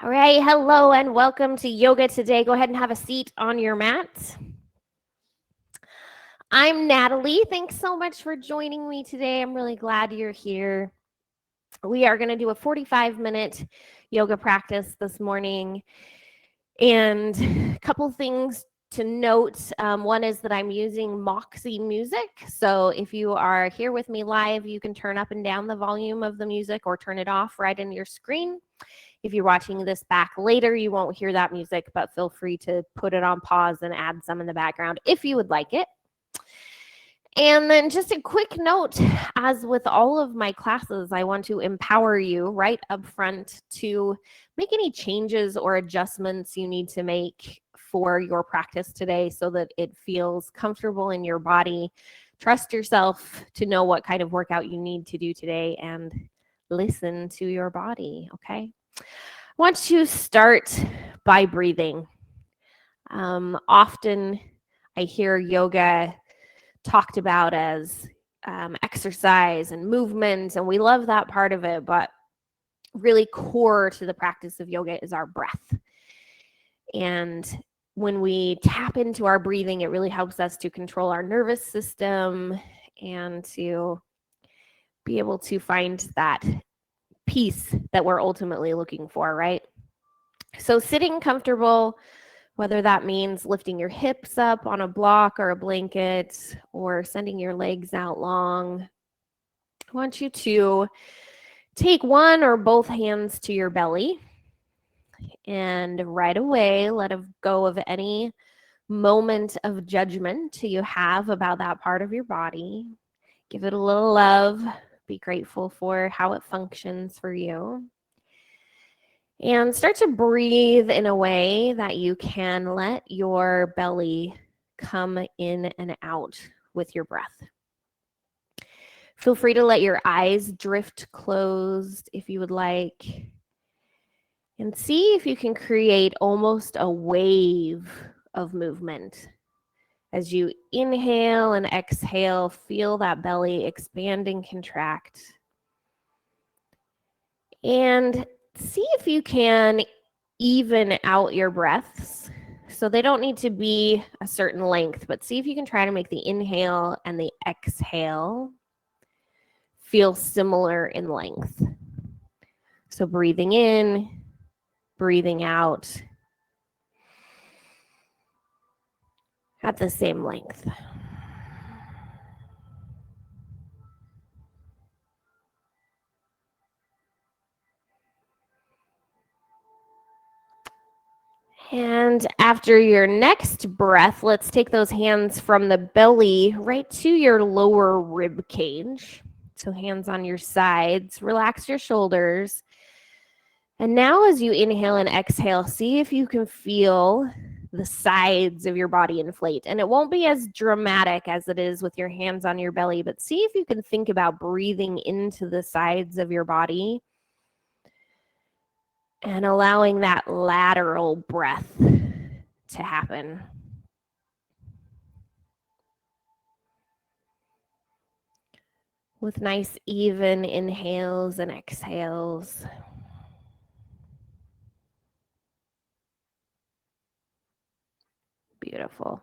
All right, hello and welcome to yoga today. Go ahead and have a seat on your mat. I'm Natalie. Thanks so much for joining me today. I'm really glad you're here. We are going to do a 45-minute yoga practice this morning. And a couple things to note. One is that I'm using Moxie music. So if you are here with me live, you can turn up and down the volume of the music or turn it off right in your screen. If you're watching this back later, you won't hear that music, but feel free to put it on pause and add some in the background if you would like it. And then just a quick note, as with all of my classes, I want to empower you right up front to make any changes or adjustments you need to make for your practice today so that it feels comfortable in your body. Trust yourself to know what kind of workout you need to do today and listen to your body, okay? I want to start by breathing. Often I hear yoga talked about as exercise and movement, and we love that part of it, but really core to the practice of yoga is our breath. And when we tap into our breathing, it really helps us to control our nervous system and to be able to find that peace that we're ultimately looking for, right? So sitting comfortable, whether that means lifting your hips up on a block or a blanket or sending your legs out long, I want you to take one or both hands to your belly and right away let go of any moment of judgment you have about that part of your body. Give it a little love. Be grateful for how it functions for you. And start to breathe in a way that you can let your belly come in and out with your breath. Feel free to let your eyes drift closed if you would like. And see if you can create almost a wave of movement. As you inhale and exhale, feel that belly expand and contract. And see if you can even out your breaths. So they don't need to be a certain length, but see if you can try to make the inhale and the exhale feel similar in length. So breathing in, breathing out at the same length. And after your next breath, let's take those hands from the belly right to your lower rib cage. So hands on your sides, relax your shoulders. And now as you inhale and exhale, see if you can feel the sides of your body inflate. And it won't be as dramatic as it is with your hands on your belly, but see if you can think about breathing into the sides of your body and allowing that lateral breath to happen. With nice even inhales and exhales. Beautiful.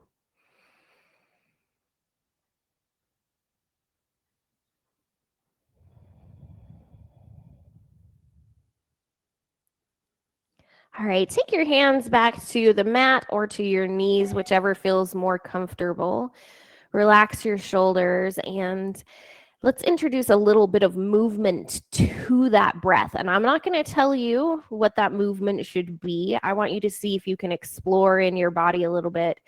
All right, take your hands back to the mat or to your knees, whichever feels more comfortable. Relax your shoulders and let's introduce a little bit of movement to that breath. And I'm not going to tell you what that movement should be. I want you to see if you can explore in your body a little bit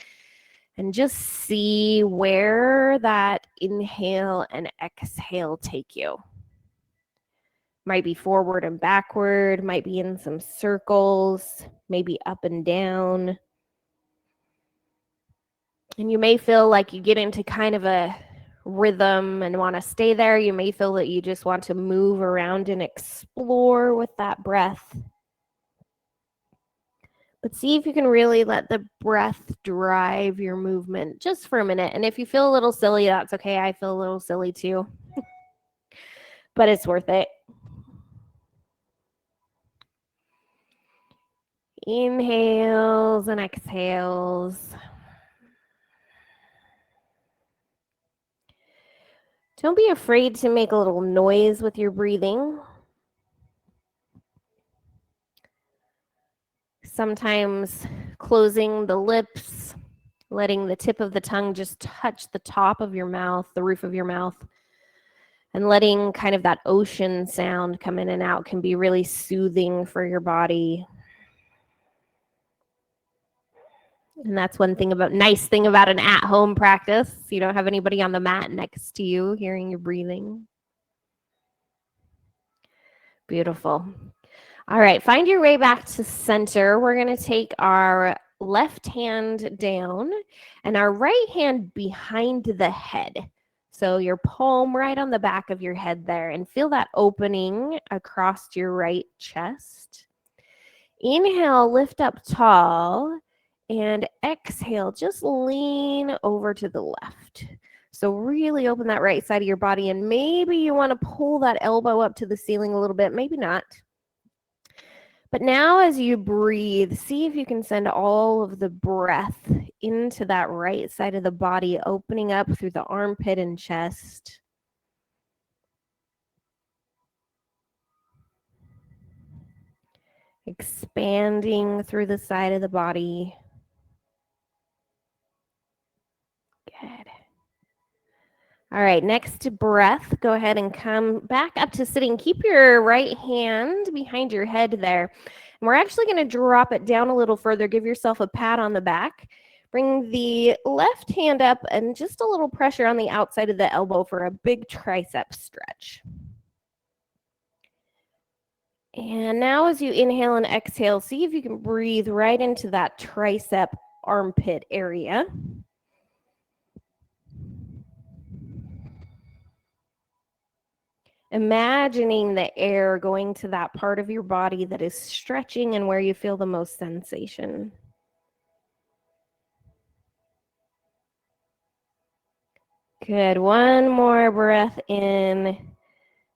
and just see where that inhale and exhale take you. Might be forward and backward, might be in some circles, maybe up and down. And you may feel like you get into kind of a rhythm and want to stay there. You may feel that you just want to move around and explore with that breath. But see if you can really let the breath drive your movement just for a minute. And if you feel a little silly, that's okay. I feel a little silly too. But it's worth it. Inhales and exhales. Don't be afraid to make a little noise with your breathing. Sometimes closing the lips, letting the tip of the tongue just touch the top of your mouth, the roof of your mouth, and letting kind of that ocean sound come in and out can be really soothing for your body. And that's one thing nice thing about an at-home practice. You don't have anybody on the mat next to you hearing your breathing. Beautiful. All right, find your way back to center. We're going to take our left hand down and our right hand behind the head. So your palm right on the back of your head there, and feel that opening across your right chest. Inhale, lift up tall, and exhale, just lean over to the left. So really open that right side of your body, and maybe you want to pull that elbow up to the ceiling a little bit, maybe not. But now as you breathe, see if you can send all of the breath into that right side of the body, opening up through the armpit and chest. Expanding through the side of the body. Good. All right, next breath, go ahead and come back up to sitting. Keep your right hand behind your head there. And we're actually going to drop it down a little further. Give yourself a pat on the back. Bring the left hand up and just a little pressure on the outside of the elbow for a big tricep stretch. And now as you inhale and exhale, see if you can breathe right into that tricep armpit area. Imagining the air going to that part of your body that is stretching and where you feel the most sensation. Good. One more breath in.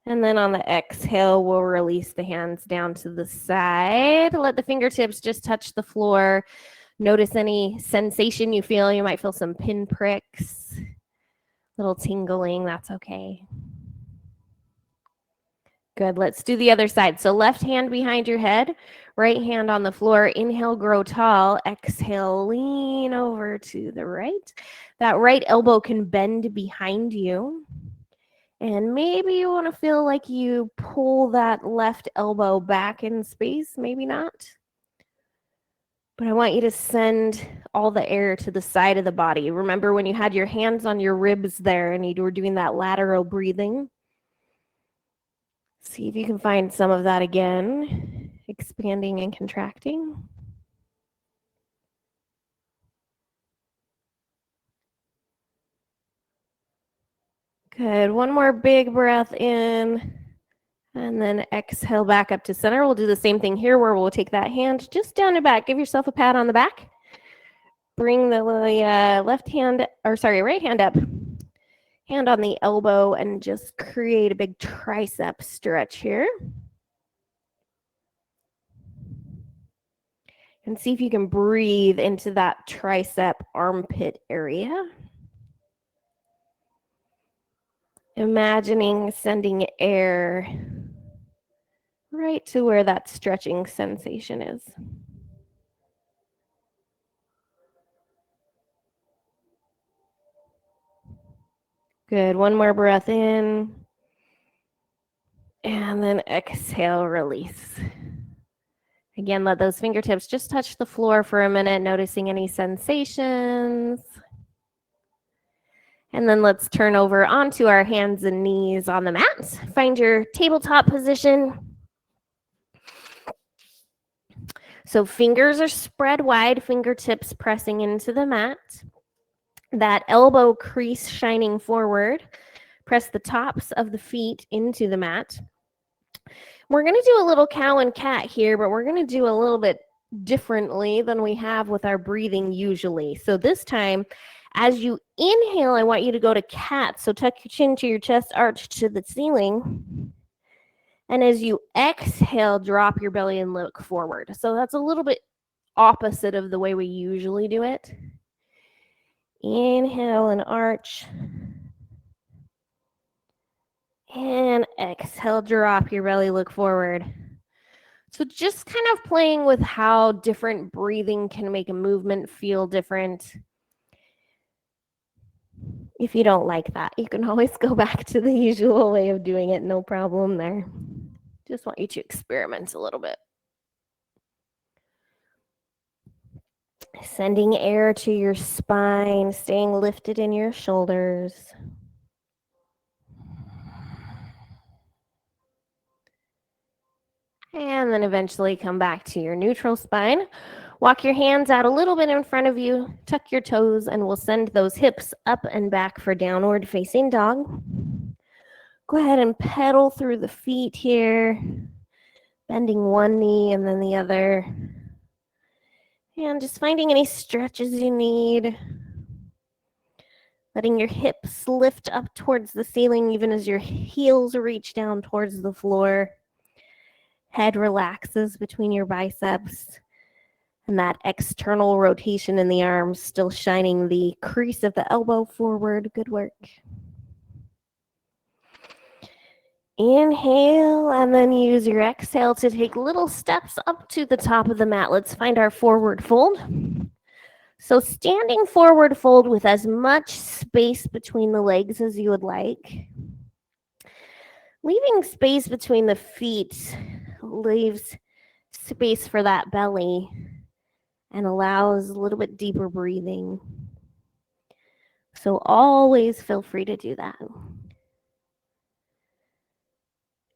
And then on the exhale, we'll release the hands down to the side. Let the fingertips just touch the floor. Notice any sensation you feel. You might feel some pinpricks, little tingling. That's okay. Good. Let's do the other side. So left hand behind your head, right hand on the floor. Inhale, grow tall. Exhale, lean over to the right. That right elbow can bend behind you. And maybe you want to feel like you pull that left elbow back in space. Maybe not. But I want you to send all the air to the side of the body. Remember when you had your hands on your ribs there and you were doing that lateral breathing? See if you can find some of that again, expanding and contracting. Good. One more big breath in, and then exhale back up to center. We'll do the same thing here where we'll take that hand just down and back. Give yourself a pat on the back. Bring the right hand up. Hand on the elbow and just create a big tricep stretch here. And see if you can breathe into that tricep armpit area. Imagining sending air right to where that stretching sensation is. Good. One more breath in. And then exhale, release. Again, let those fingertips just touch the floor for a minute, noticing any sensations. And then let's turn over onto our hands and knees on the mat. Find your tabletop position. So fingers are spread wide, fingertips pressing into the mat. That elbow crease shining forward. Press the tops of the feet into the mat. We're going to do a little cow and cat here, but we're going to do a little bit differently than we have with our breathing usually. So this time, as you inhale, I want you to go to cat. So tuck your chin to your chest, arch to the ceiling. And as you exhale, drop your belly and look forward. So that's a little bit opposite of the way we usually do it. Inhale and arch. And exhale, drop your belly, look forward. So just kind of playing with how different breathing can make a movement feel different. If you don't like that, you can always go back to the usual way of doing it, no problem there. Just want you to experiment a little bit. Sending air to your spine, staying lifted in your shoulders. And then eventually come back to your neutral spine. Walk your hands out a little bit in front of you, tuck your toes, and we'll send those hips up and back for downward facing dog. Go ahead and pedal through the feet here, bending one knee and then the other. And just finding any stretches you need. Letting your hips lift up towards the ceiling even as your heels reach down towards the floor. Head relaxes between your biceps. And that external rotation in the arms still shining the crease of the elbow forward. Good work. Inhale and then use your exhale to take little steps up to the top of the mat. Let's find our forward fold. So standing forward fold with as much space between the legs as you would like. Leaving space between the feet leaves space for that belly and allows a little bit deeper breathing. So always feel free to do that.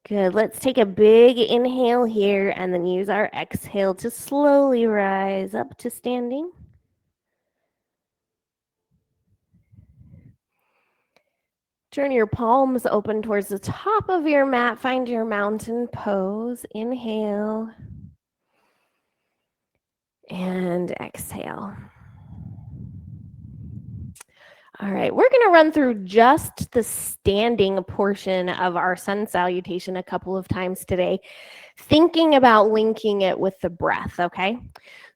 Good. Let's take a big inhale here and then use our exhale to slowly rise up to standing. Turn your palms open towards the top of your mat. Find your mountain pose. Inhale and exhale. All right, we're going to run through just the standing portion of our sun salutation a couple of times today, thinking about linking it with the breath, okay?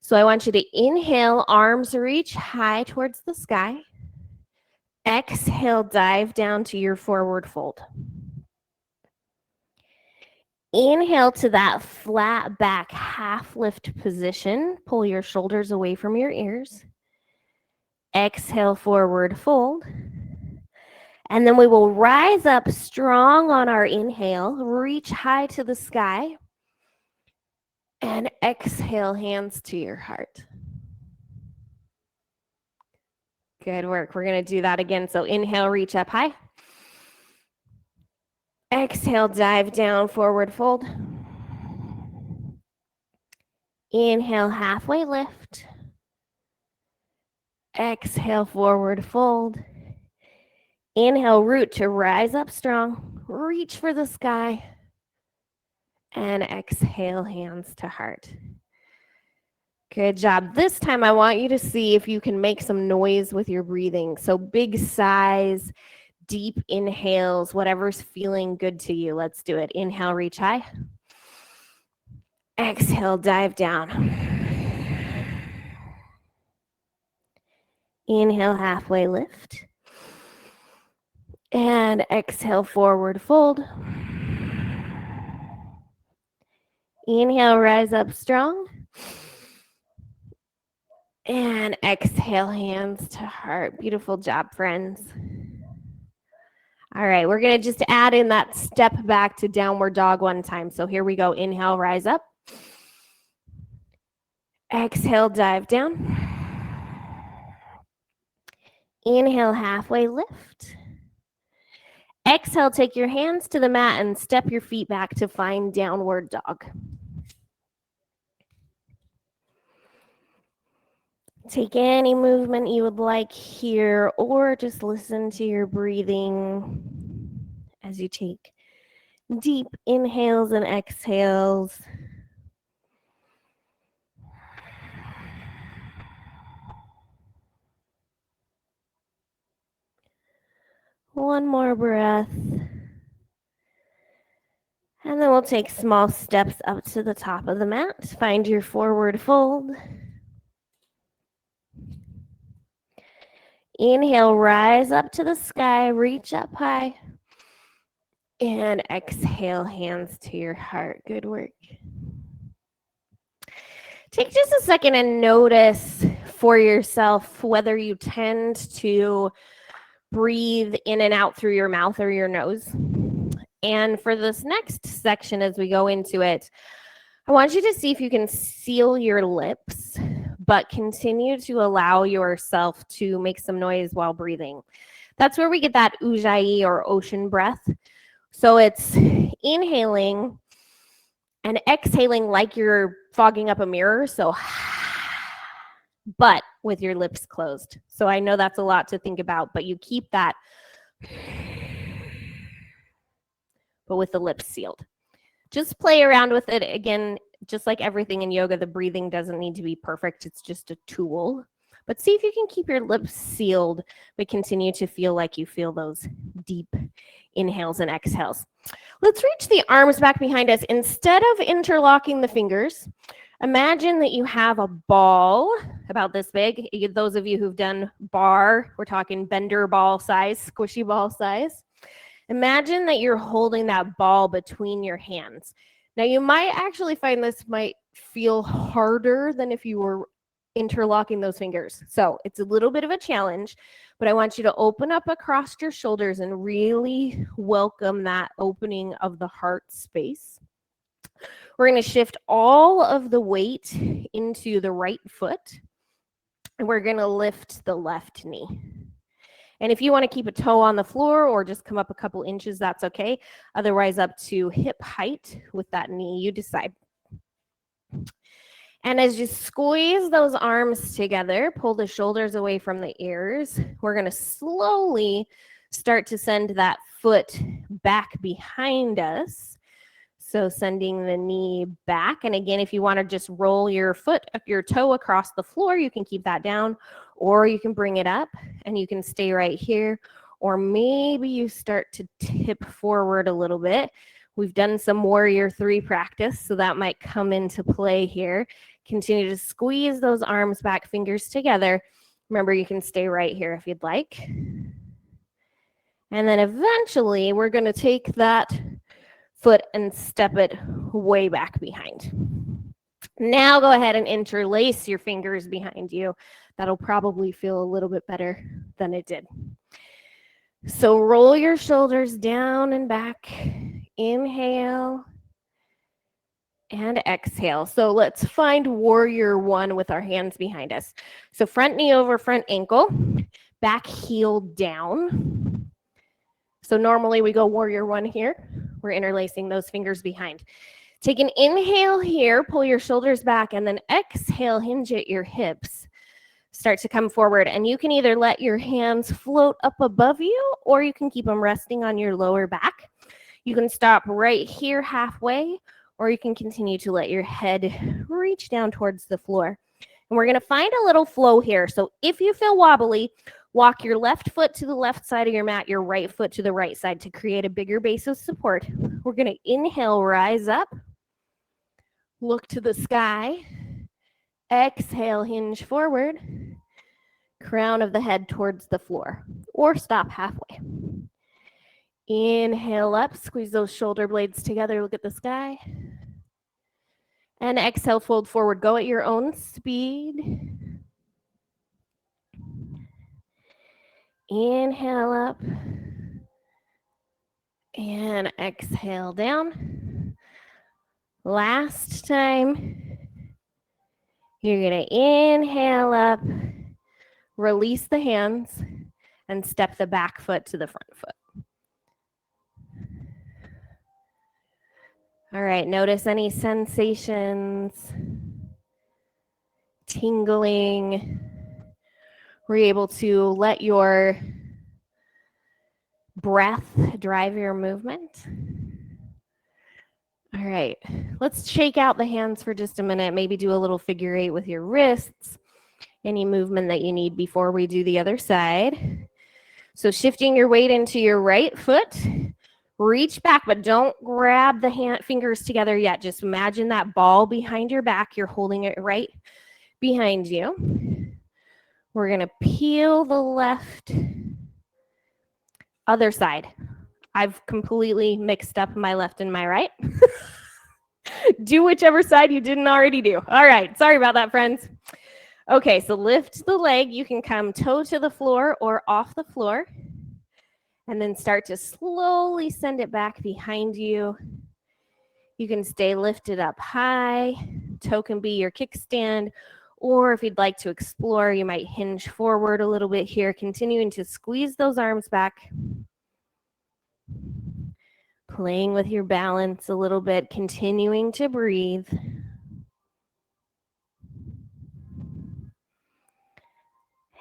So I want you to inhale, arms reach high towards the sky. Exhale, dive down to your forward fold. Inhale to that flat back half lift position. Pull your shoulders away from your ears. Exhale, forward fold. And then we will rise up strong on our inhale, reach high to the sky, and exhale, hands to your heart. Good work. We're going to do that again. So inhale, reach up high. Exhale, dive down, forward fold. Inhale, halfway lift. Exhale, forward fold. Inhale, root to rise up strong. Reach for the sky. And exhale, hands to heart. Good job. This time I want you to see if you can make some noise with your breathing. So big sighs, deep inhales, whatever's feeling good to you. Let's do it. Inhale, reach high. Exhale, dive down. Inhale, halfway lift. And exhale, forward fold. Inhale, rise up strong. And exhale, hands to heart. Beautiful job, friends. All right, we're going to just add in that step back to downward dog one time. So here we go. Inhale, rise up. Exhale, dive down. Inhale, halfway lift. Exhale, take your hands to the mat and step your feet back to find downward dog. Take any movement you would like here, or just listen to your breathing as you take deep inhales and exhales. One more breath. And then we'll take small steps up to the top of the mat. Find your forward fold. Inhale, rise up to the sky, reach up high. And exhale, hands to your heart. Good work. Take just a second and notice for yourself whether you tend to breathe in and out through your mouth or your nose. And for this next section, as we go into it, I want you to see if you can seal your lips, but continue to allow yourself to make some noise while breathing. That's where we get that ujjayi or ocean breath. So it's inhaling and exhaling like you're fogging up a mirror. So, but with your lips closed. So I know that's a lot to think about, but you keep that, but with the lips sealed. Just play around with it. Again, just like everything in yoga, the breathing doesn't need to be perfect. It's just a tool. But see if you can keep your lips sealed, but continue to feel like you feel those deep inhales and exhales. Let's reach the arms back behind us. Instead of interlocking the fingers, imagine that you have a ball about this big. Those of you who've done bar, we're talking bender ball size, squishy ball size. Imagine that you're holding that ball between your hands. Now, you might actually find this might feel harder than if you were interlocking those fingers. So it's a little bit of a challenge, but I want you to open up across your shoulders and really welcome that opening of the heart space. We're going to shift all of the weight into the right foot, and we're going to lift the left knee. And if you want to keep a toe on the floor or just come up a couple inches, that's okay. Otherwise, up to hip height with that knee, you decide. And as you squeeze those arms together, pull the shoulders away from the ears, we're going to slowly start to send that foot back behind us. So sending the knee back. And again, if you want to just roll your foot, your toe across the floor, you can keep that down, or you can bring it up and you can stay right here. Or maybe you start to tip forward a little bit. We've done some Warrior 3 practice, so that might come into play here. Continue to squeeze those arms back, fingers together. Remember, you can stay right here if you'd like. And then eventually, we're going to take that foot and step it way back behind. Now go ahead and interlace your fingers behind you. That'll probably feel a little bit better than it did. So roll your shoulders down and back. Inhale and exhale. So let's find Warrior 1 with our hands behind us. So front knee over front ankle, back heel down. So normally we go Warrior 1 here. We're interlacing those fingers behind. Take an inhale here, pull your shoulders back, and then exhale, hinge at your hips. Start to come forward, and you can either let your hands float up above you, or you can keep them resting on your lower back. You can stop right here halfway, or you can continue to let your head reach down towards the floor. And we're going to find a little flow here. So if you feel wobbly, walk your left foot to the left side of your mat, your right foot to the right side to create a bigger base of support. We're going to inhale, rise up, look to the sky. Exhale, hinge forward, crown of the head towards the floor, or stop halfway. Inhale up, squeeze those shoulder blades together, look at the sky. And exhale, fold forward, go at your own speed. Inhale up, and exhale down. Last time. You're going to inhale up, release the hands, and step the back foot to the front foot. All right, notice any sensations, tingling. Were you able to let your breath drive your movement? All right, let's shake out the hands for just a minute. Maybe do a little figure 8 with your wrists. Any movement that you need before we do the other side. So shifting your weight into your right foot. Reach back, but don't grab the fingers together yet. Just imagine that ball behind your back. You're holding it right behind you. We're going to peel the left. Other side. I've completely mixed up my left and my right. Do whichever side you didn't already do. All right, sorry about that, friends. Okay, so lift the leg. You can come toe to the floor or off the floor. And then start to slowly send it back behind you. You can stay lifted up high. Toe can be your kickstand. Or if you'd like to explore, you might hinge forward a little bit here, continuing to squeeze those arms back. Playing with your balance a little bit, continuing to breathe.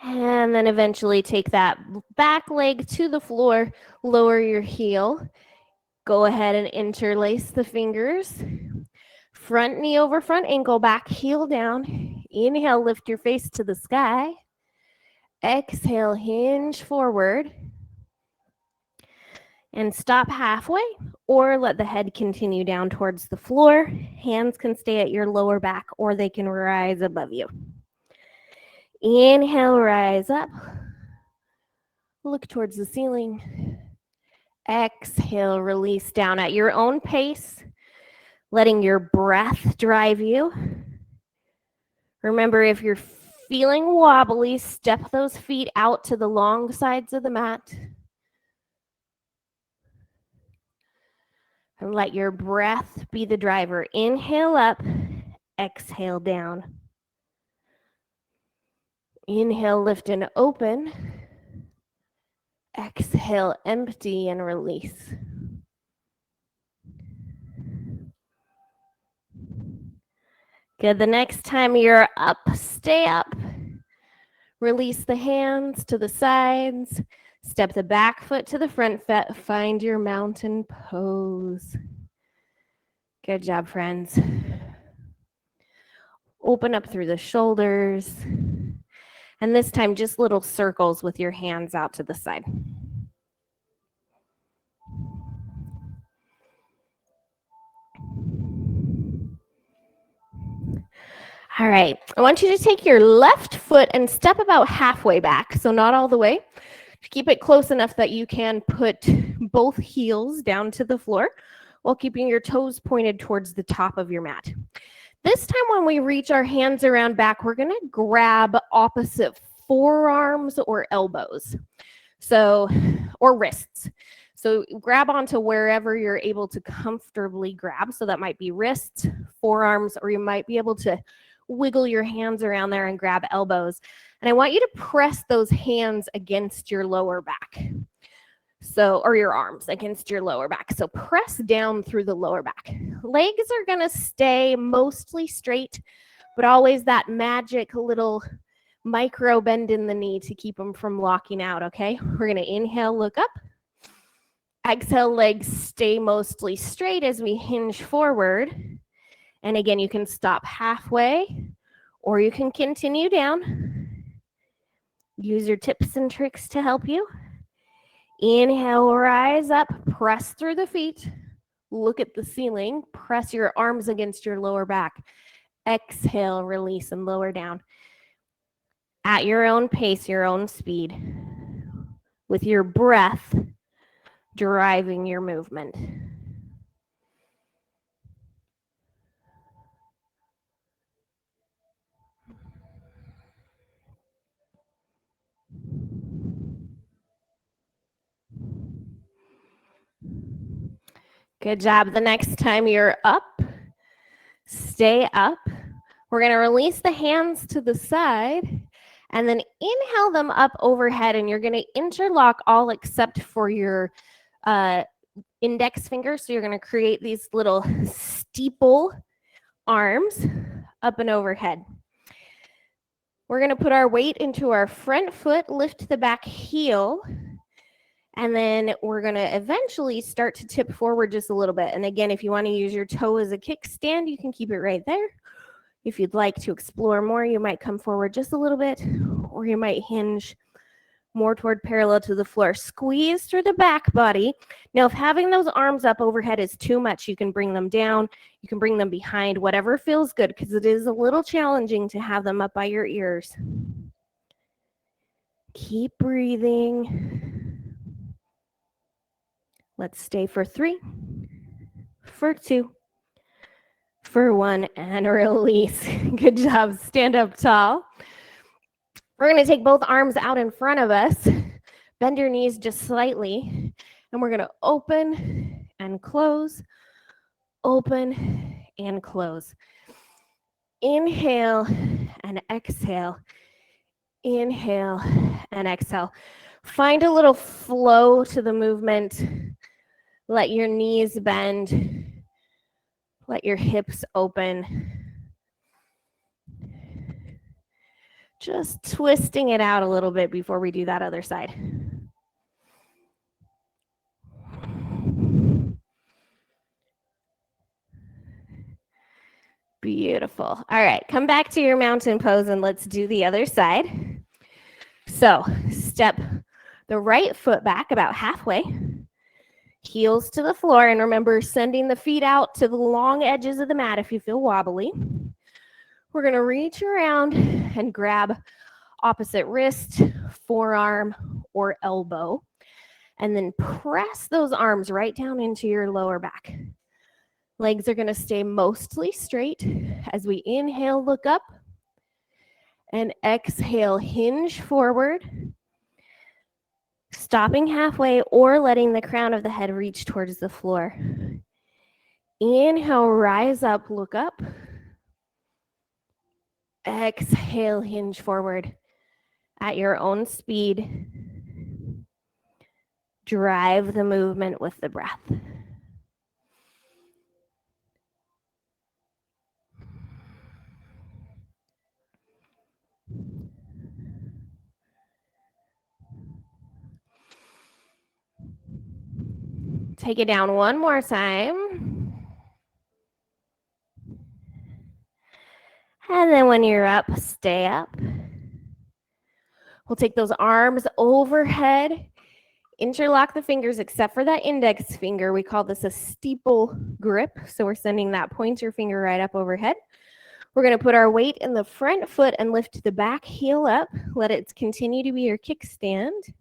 And then eventually take that back leg to the floor, lower your heel. Go ahead and interlace the fingers. Front knee over front ankle, back heel down. Inhale, lift your face to the sky. Exhale, hinge forward. And stop halfway, or let the head continue down towards the floor. Hands can stay at your lower back, or they can rise above you. Inhale, rise up. Look towards the ceiling. Exhale, release down at your own pace, letting your breath drive you. Remember, if you're feeling wobbly, step those feet out to the long sides of the mat. And let your breath be the driver. Inhale up, exhale down. Inhale, lift and open. Exhale, empty and release. Good. The next time you're up, stay up. Release the hands to the sides. Step the back foot to the front foot. Find your mountain pose. Good job, friends. Open up through the shoulders. And this time, just little circles with your hands out to the side. All right, I want you to take your left foot and step about halfway back, so not all the way. Keep it close enough that you can put both heels down to the floor while keeping your toes pointed towards the top of your mat. This time when we reach our hands around back, we're gonna grab opposite forearms or elbows, or wrists. So grab onto wherever you're able to comfortably grab. So that might be wrists, forearms, or you might be able to wiggle your hands around there and grab elbows. And I want you to press those hands against your lower back. Or your arms against your lower back. So press down through the lower back. Legs are gonna stay mostly straight, but always that magic little micro bend in the knee to keep them from locking out, okay? We're gonna inhale, look up. Exhale, legs stay mostly straight as we hinge forward. And again, you can stop halfway or you can continue down. Use your tips and tricks to help you. Inhale, rise up, press through the feet. Look at the ceiling. Press your arms against your lower back. Exhale, release and lower down. At your own pace, your own speed. With your breath driving your movement. Good job. The next time you're up, stay up. We're going to release the hands to the side and then inhale them up overhead, and you're going to interlock all except for your index finger. So you're going to create these little steeple arms up and overhead. We're going to put our weight into our front foot, lift the back heel, and then we're going to eventually start to tip forward just a little bit. And again, if you want to use your toe as a kickstand, you can keep it right there. If you'd like to explore more, you might come forward just a little bit, or you might hinge more toward parallel to the floor. Squeeze through the back body. Now, if having those arms up overhead is too much, you can bring them down. You can bring them behind, whatever feels good, because it is a little challenging to have them up by your ears. Keep breathing. Let's stay for 3, for 2, for 1, and release. Good job. Stand up tall. We're going to take both arms out in front of us. Bend your knees just slightly. And we're going to open and close, open and close. Inhale and exhale. Inhale and exhale. Find a little flow to the movement. Let your knees bend. Let your hips open. Just twisting it out a little bit before we do that other side. Beautiful. All right, come back to your mountain pose and let's do the other side. So step the right foot back about halfway, heels to the floor, and remember sending the feet out to the long edges of the mat if you feel wobbly. We're going to reach around and grab opposite wrist, forearm, or elbow, and then press those arms right down into your lower back. Legs are going to stay mostly straight. As we inhale, look up, and exhale, hinge forward, stopping halfway or letting the crown of the head reach towards the floor. Inhale, rise up, look up. Exhale, hinge forward at your own speed. Drive the movement with the breath. Take it down one more time. And then when you're up, stay up. We'll take those arms overhead, interlock the fingers except for that index finger. We call this a steeple grip. So we're sending that pointer finger right up overhead. We're going to put our weight in the front foot and lift the back heel up. Let it continue to be your kickstand.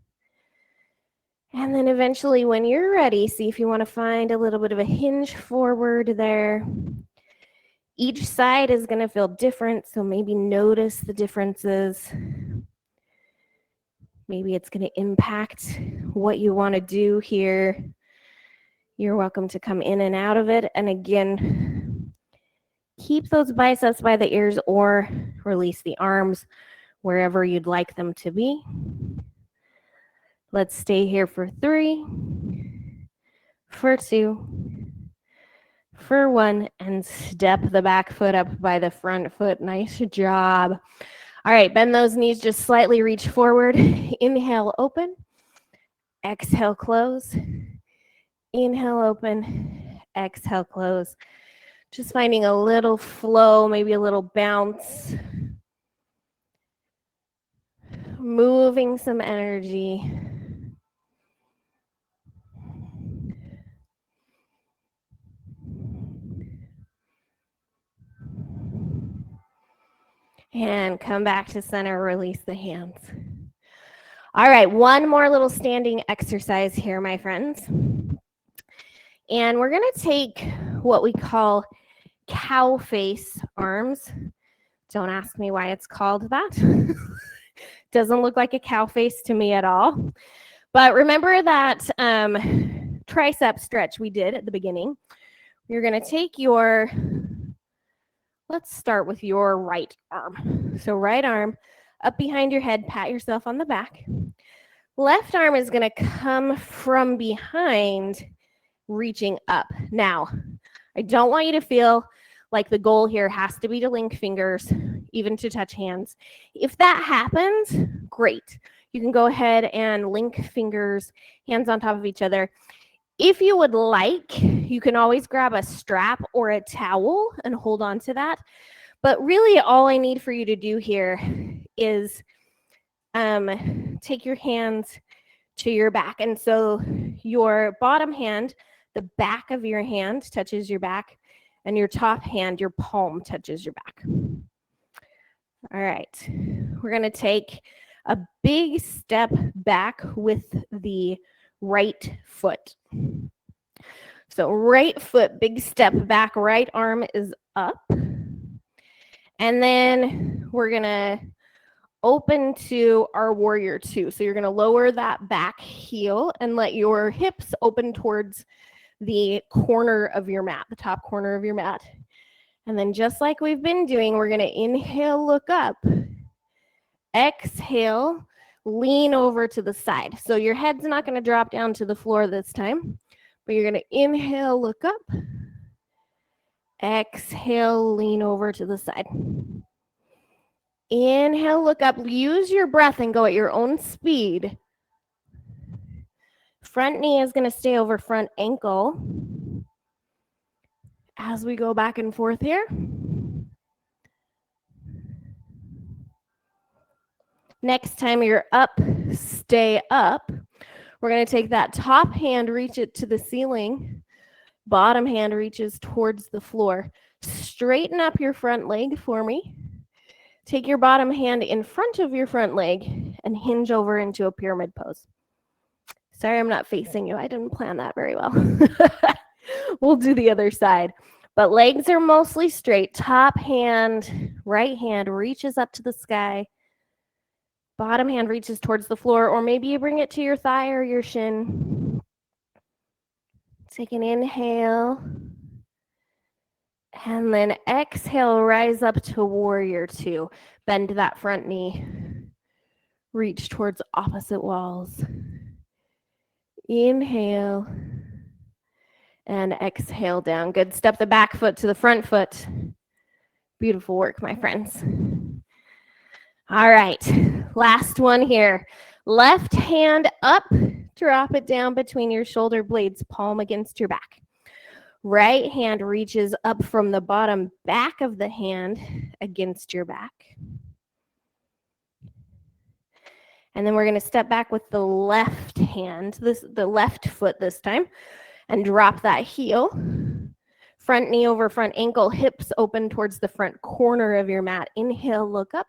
And then eventually when you're ready, see if you want to find a little bit of a hinge forward there. Each side is going to feel different, so maybe notice the differences. Maybe it's going to impact what you want to do here. You're welcome to come in and out of it. And again, keep those biceps by the ears or release the arms wherever you'd like them to be. Let's stay here for 3, for 2, for 1, and step the back foot up by the front foot. Nice job. All right, bend those knees, just slightly reach forward. Inhale, open. Exhale, close. Inhale, open. Exhale, close. Just finding a little flow, maybe a little bounce. Moving some energy. And come back to center, release the hands. All right, one more little standing exercise here, my friends. And we're gonna take what we call cow face arms. Don't ask me why it's called that. Doesn't look like a cow face to me at all. But remember that tricep stretch we did at the beginning. You're gonna take your, let's start with your right arm. So right arm up behind your head, pat yourself on the back. Left arm is gonna come from behind, reaching up. Now, I don't want you to feel like the goal here has to be to link fingers, even to touch hands. If that happens, great. You can go ahead and link fingers, hands on top of each other. If you would like, you can always grab a strap or a towel and hold on to that. But really all I need for you to do here is take your hands to your back. And so your bottom hand, the back of your hand touches your back, and your top hand, your palm touches your back. All right, we're gonna take a big step back with the right foot. So right foot, big step back, right arm is up. And then we're going to open to our warrior two. So you're going to lower that back heel and let your hips open towards the corner of your mat, the top corner of your mat. And then just like we've been doing, we're going to inhale, look up. Exhale, lean over to the side. So your head's not going to drop down to the floor this time, but you're going to inhale, look up. Exhale, lean over to the side. Inhale, look up. Use your breath and go at your own speed. Front knee is going to stay over front ankle as we go back and forth here. Next time you're up, stay up. We're going to take that top hand, reach it to the ceiling. Bottom hand reaches towards the floor. Straighten up your front leg for me. Take your bottom hand in front of your front leg and hinge over into a pyramid pose. Sorry, I'm not facing you. I didn't plan that very well. We'll do the other side. But legs are mostly straight. Top hand, right hand reaches up to the sky. Bottom hand reaches towards the floor, or maybe you bring it to your thigh or your shin. Take an inhale. And then exhale, rise up to warrior two. Bend that front knee. Reach towards opposite walls. Inhale. And exhale down. Good. Step the back foot to the front foot. Beautiful work, my friends. All right. Last one here. Left hand up. Drop it down between your shoulder blades, palm against your back. Right hand reaches up from the bottom back of the hand against your back. And then we're going to step back with the left hand, the left foot this time, and drop that heel. Front knee over front ankle, hips open towards the front corner of your mat. Inhale, look up.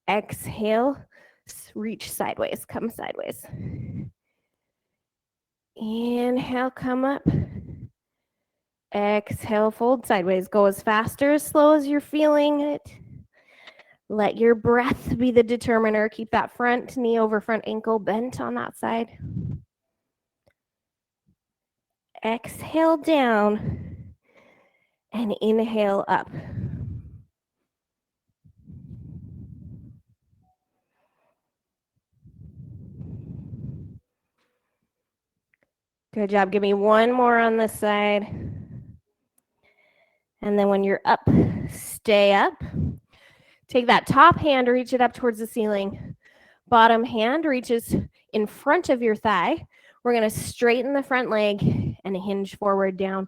Exhale, reach sideways, come sideways. Inhale, come up. Exhale, fold sideways. Go as fast or as slow as you're feeling it. Let your breath be the determiner. Keep that front knee over front ankle bent on that side. Exhale down and inhale up. Good job. Give me one more on this side. And then when you're up, stay up. Take that top hand, reach it up towards the ceiling. Bottom hand reaches in front of your thigh. We're going to straighten the front leg and hinge forward down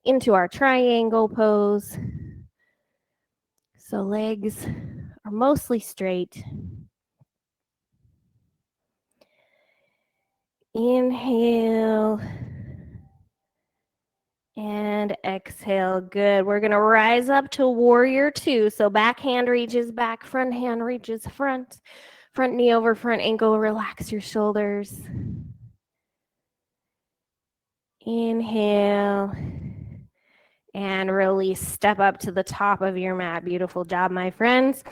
into our triangle pose. So legs are mostly straight. Inhale and exhale. Good. We're going to rise up to warrior two. So back hand reaches back, front hand reaches front. Front knee over front ankle. Relax your shoulders. Inhale and release. Step up to the top of your mat. Beautiful job, my friends.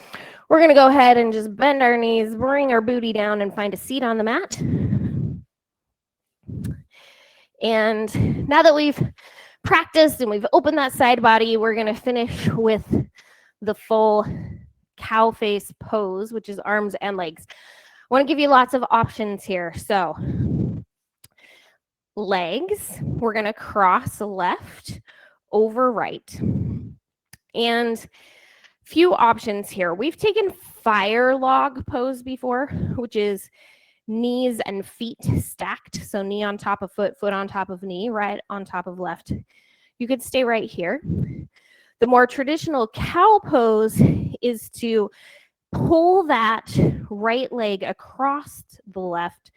We're going to go ahead and just bend our knees, bring our booty down, and find a seat on the mat. And now that we've practiced and we've opened that side body, we're going to finish with the full cow face pose, which is arms and legs. I want to give you lots of options here. So legs, we're going to cross left over right. And few options here. We've taken fire log pose before, which is knees and feet stacked. So knee on top of foot, foot on top of knee, right on top of left. You could stay right here. The more traditional cow pose is to pull that right leg across the left.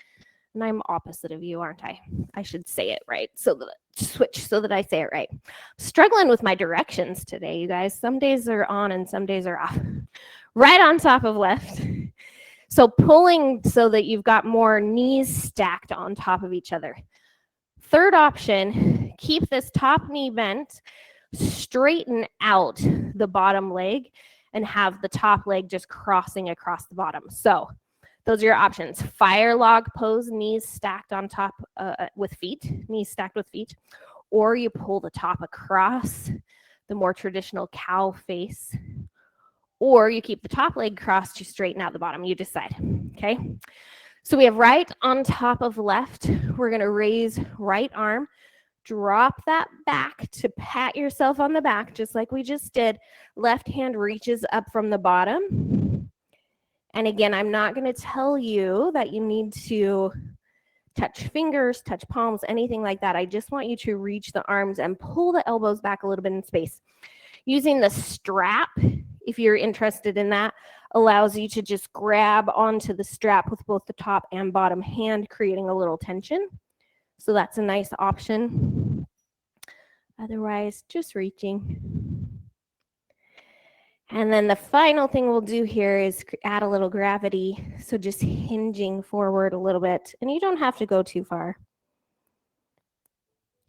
And I'm opposite of you, aren't I? I should say it right. So that switch so that I say it right. I'm struggling with my directions today, you guys. Some days are on and some days are off. Right on top of left. So pulling so that you've got more knees stacked on top of each other. Third option, keep this top knee bent, straighten out the bottom leg, and have the top leg just crossing across the bottom. So those are your options. Fire log pose, knees stacked on top with feet, knees stacked with feet, or you pull the top across, the more traditional cow face, or you keep the top leg crossed to straighten out the bottom. You decide, okay? So we have right on top of left. We're going to raise right arm, drop that back to pat yourself on the back, just like we just did. Left hand reaches up from the bottom. And again, I'm not going to tell you that you need to touch fingers, touch palms, anything like that. I just want you to reach the arms and pull the elbows back a little bit in space. Using the strap, if you're interested in that, allows you to just grab onto the strap with both the top and bottom hand, creating a little tension. So that's a nice option. Otherwise, just reaching. And then the final thing we'll do here is add a little gravity. So just hinging forward a little bit. And you don't have to go too far.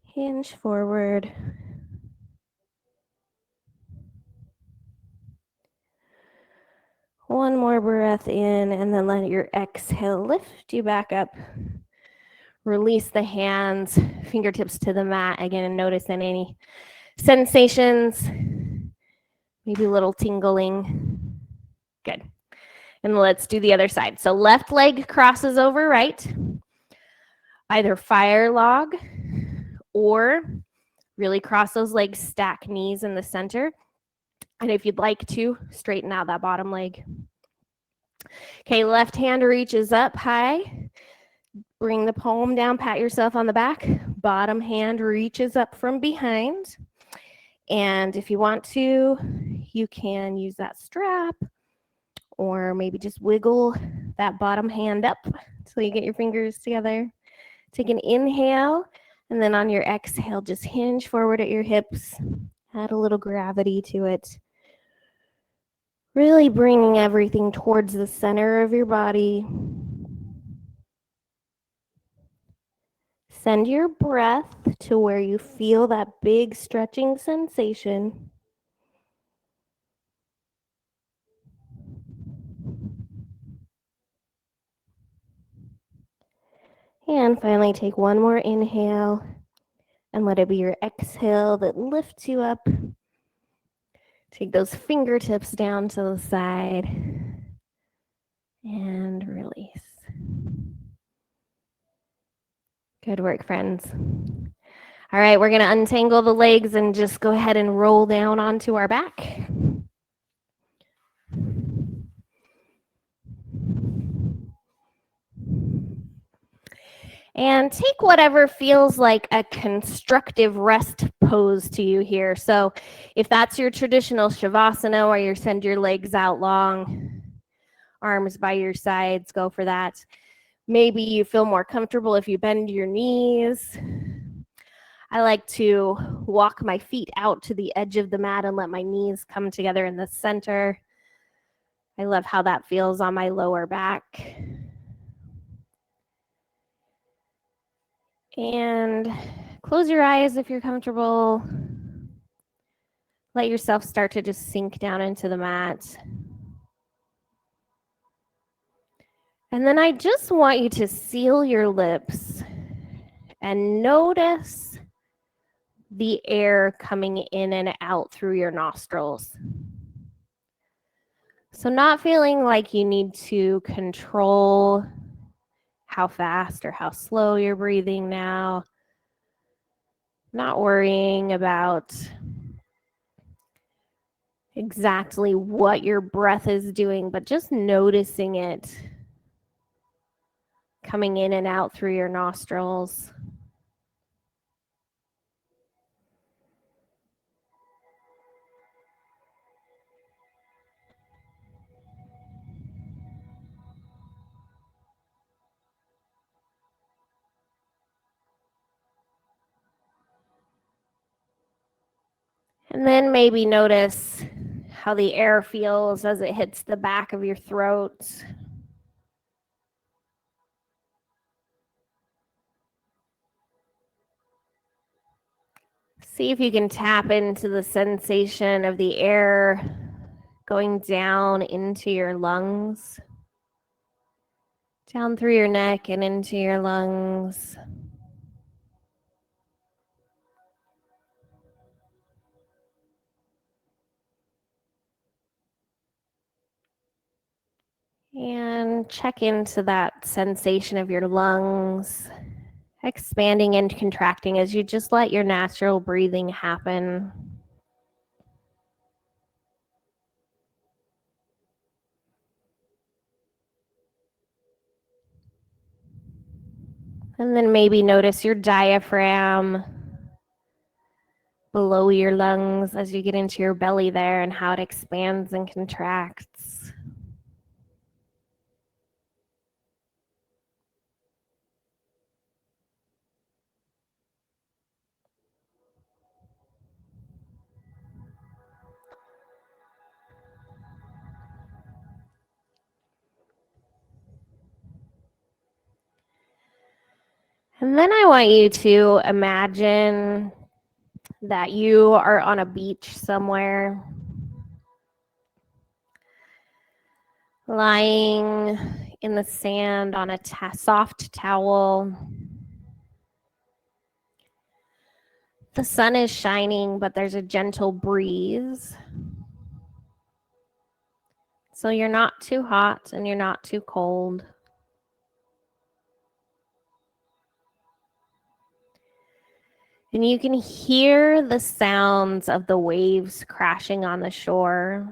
Hinge forward. One more breath in, and then let your exhale lift you back up. Release the hands, fingertips to the mat. Again, notice any sensations, maybe a little tingling. Good. And let's do the other side. So left leg crosses over right. Either fire log or really cross those legs, stack knees in the center. And if you'd like to, straighten out that bottom leg. Okay, left hand reaches up high. Bring the palm down, pat yourself on the back. Bottom hand reaches up from behind. And if you want to, you can use that strap or maybe just wiggle that bottom hand up until you get your fingers together. Take an inhale, and then on your exhale, just hinge forward at your hips. Add a little gravity to it. Really bringing everything towards the center of your body. Send your breath to where you feel that big stretching sensation. And finally, take one more inhale and let it be your exhale that lifts you up. Take those fingertips down to the side and release. Good work, friends. All right, we're going to untangle the legs and just go ahead and roll down onto our back. And take whatever feels like a constructive rest pose to you here. So if that's your traditional Shavasana, where you send your legs out long, arms by your sides, go for that. Maybe you feel more comfortable if you bend your knees. I like to walk my feet out to the edge of the mat and let my knees come together in the center. I love how that feels on my lower back. And close your eyes if you're comfortable. Let yourself start to just sink down into the mat. And then I just want you to seal your lips and notice the air coming in and out through your nostrils. So not feeling like you need to control how fast or how slow you're breathing now. Not worrying about exactly what your breath is doing, but just noticing it coming in and out through your nostrils. And then maybe notice how the air feels as it hits the back of your throat. See if you can tap into the sensation of the air going down into your lungs, down through your neck and into your lungs. And check into that sensation of your lungs expanding and contracting as you just let your natural breathing happen. And then maybe notice your diaphragm below your lungs as you get into your belly there and how it expands and contracts. And then I want you to imagine that you are on a beach somewhere, lying in the sand on a soft towel. The sun is shining, but there's a gentle breeze. So you're not too hot and you're not too cold. And you can hear the sounds of the waves crashing on the shore.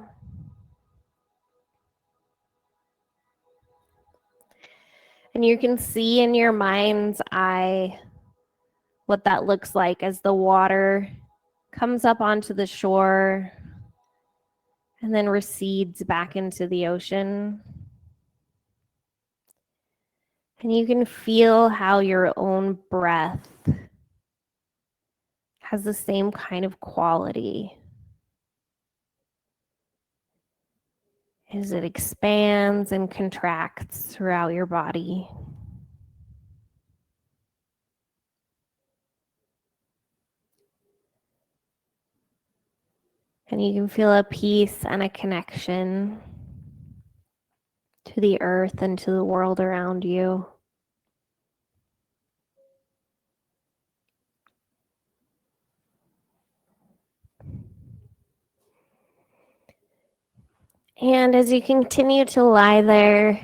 And you can see in your mind's eye what that looks like as the water comes up onto the shore and then recedes back into the ocean. And you can feel how your own breath has the same kind of quality as it expands and contracts throughout your body. And you can feel a peace and a connection to the earth and to the world around you. And as you continue to lie there,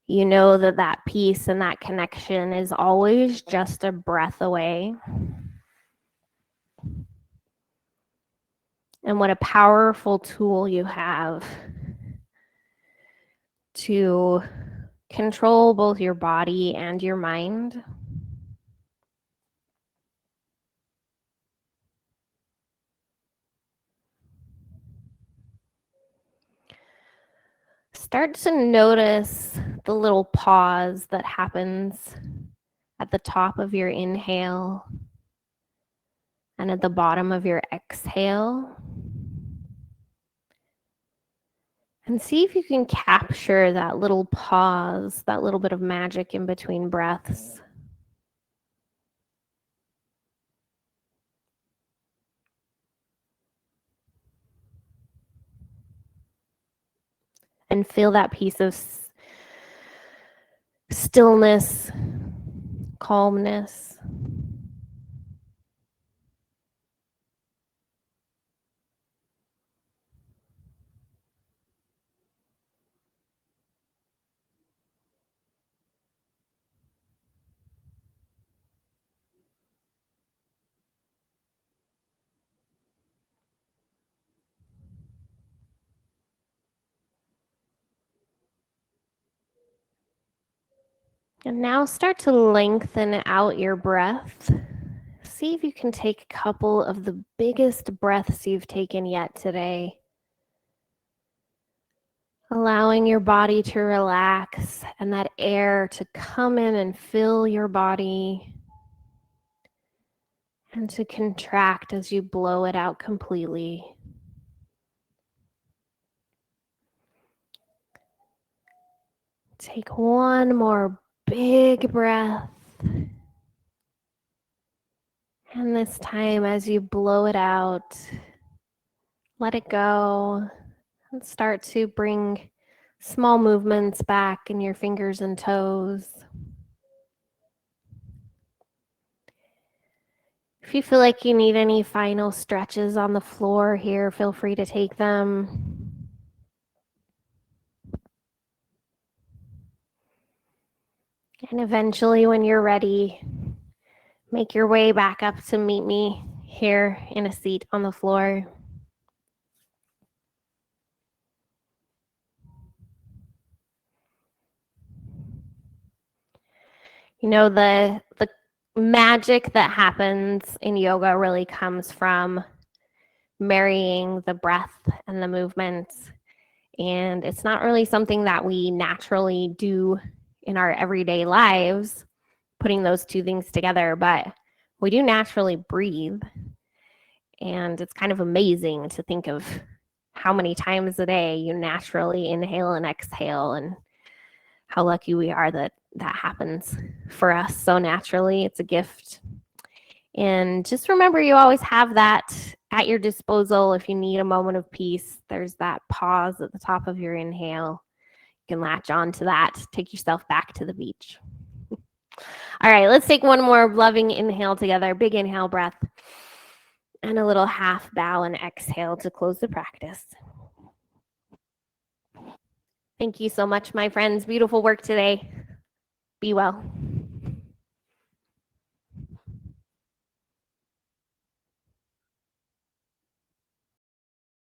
you know that that peace and that connection is always just a breath away. And what a powerful tool you have to control both your body and your mind. Start to notice the little pause that happens at the top of your inhale and at the bottom of your exhale. And see if you can capture that little pause, that little bit of magic in between breaths. And feel that piece of stillness, calmness. And now start to lengthen out your breath. See if you can take a couple of the biggest breaths you've taken yet today. Allowing your body to relax and that air to come in and fill your body and to contract as you blow it out completely. Take one more big breath And this time, as you blow it out, let it go and start to bring small movements back in your fingers and toes. If you feel like you need any final stretches on the floor here, feel free to take them. And eventually, when you're ready, make your way back up to meet me here in a seat on the floor. You know, the magic that happens in yoga really comes from marrying the breath and the movements. And it's not really something that we naturally do in our everyday lives, putting those two things together, but we do naturally breathe. And it's kind of amazing to think of how many times a day you naturally inhale and exhale, and how lucky we are that that happens for us so naturally. It's a gift. And just remember, you always have that at your disposal if you need a moment of peace. There's that pause at the top of your inhale. You can latch on to that, take yourself back to the beach. All right, let's take one more loving inhale together. Big inhale breath. And a little half bow and exhale to close the practice. Thank you so much, my friends. Beautiful work today. Be well.